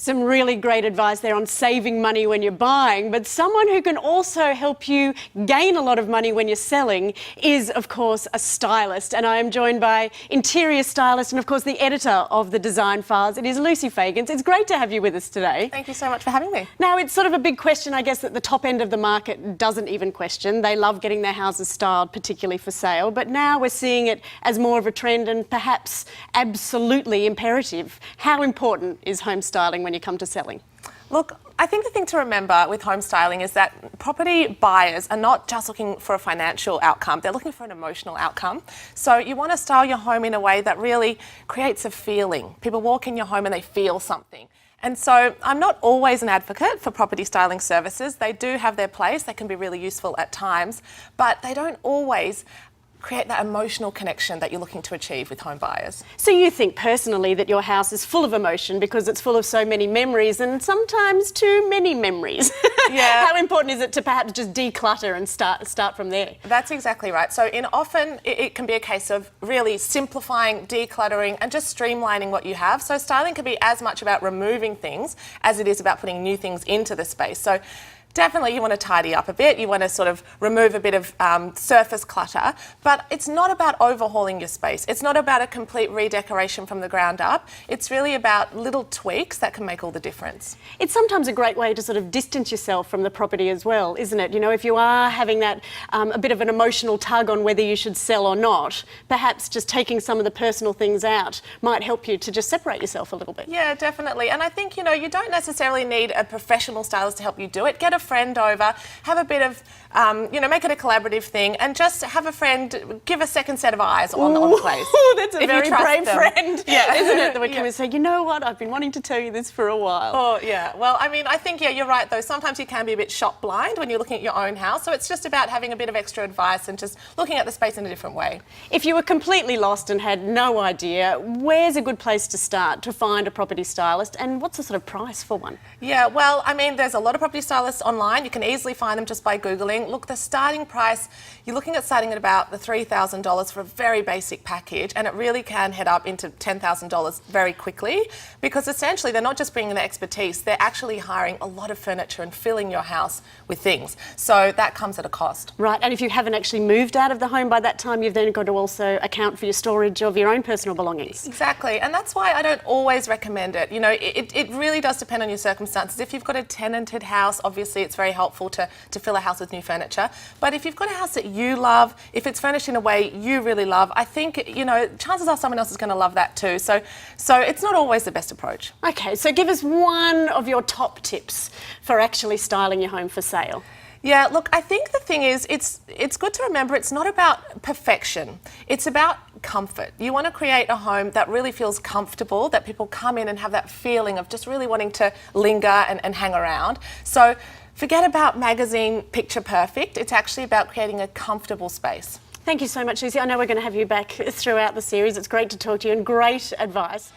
Some really great advice there on saving money when you're buying, but someone who can also help you gain a lot of money when you're selling is, of course, a stylist. And I am joined by interior stylist and, of course, the editor of the Design Files. It is Lucy Feagins. It's great to have you with us today. Thank you so much for having me. Now, it's sort of a big question, I guess, that the top end of the market doesn't even question. They love getting their houses styled, particularly for sale. But now we're seeing it as more of a trend and perhaps absolutely imperative. How important is home styling when you come to selling? Look, I think the thing to remember with home styling is that property buyers are not just looking for a financial outcome, they're looking for an emotional outcome. So you want to style your home in a way that really creates a feeling. People walk in your home and they feel something. And so I'm not always an advocate for property styling services. They do have their place, they can be really useful at times, but they don't always create that emotional connection that you're looking to achieve with home buyers. So you think personally that your house is full of emotion because it's full of so many memories and sometimes too many memories. Yeah. How important is it to perhaps just declutter and start from there? That's exactly right. So often it can be a case of really simplifying, decluttering and just streamlining what you have. So styling can be as much about removing things as it is about putting new things into the space. So definitely you want to tidy up a bit, you want to sort of remove a bit of surface clutter, but it's not about overhauling your space. It's not about a complete redecoration from the ground up. It's really about little tweaks that can make all the difference. It's sometimes a great way to sort of distance yourself from the property as well, isn't it? You know, if you are having that a bit of an emotional tug on whether you should sell or not, perhaps just taking some of the personal things out might help you to just separate yourself a little bit. Yeah, definitely. And I think, you know, you don't necessarily need a professional stylist to help you do it. Get a friend over, have a bit of, make it a collaborative thing and just have a friend give a second set of eyes on the place. That's a very brave friend, yeah. Isn't it? That would come and say, you know what, I've been wanting to tell you this for a while. Oh, yeah. Well, I mean, I think, yeah, you're right, though. Sometimes you can be a bit shop blind when you're looking at your own house. So it's just about having a bit of extra advice and just looking at the space in a different way. If you were completely lost and had no idea, where's a good place to start to find a property stylist and what's the sort of price for one? Yeah, well, I mean, there's a lot of property stylists online. You can easily find them just by Googling. Look, the starting price, you're looking at starting at about the $3,000 for a very basic package, and it really can head up into $10,000 very quickly because essentially they're not just bringing the expertise, they're actually hiring a lot of furniture and filling your house with things. So that comes at a cost. Right, and if you haven't actually moved out of the home by that time, you've then got to also account for your storage of your own personal belongings. Exactly, and that's why I don't always recommend it. You know, it really does depend on your circumstances. If you've got a tenanted house, obviously it's very helpful to fill a house with new furniture. But if you've got a house that you love, if it's furnished in a way you really love, I think, you know, chances are someone else is going to love that too. So it's not always the best approach. Okay, so give us one of your top tips for actually styling your home for sale. Yeah, look, I think the thing is, it's good to remember it's not about perfection. It's about comfort. You want to create a home that really feels comfortable, that people come in and have that feeling of just really wanting to linger and hang around. So forget about magazine picture perfect. It's actually about creating a comfortable space. Thank you so much, Lucy. I know we're going to have you back throughout the series. It's great to talk to you and great advice.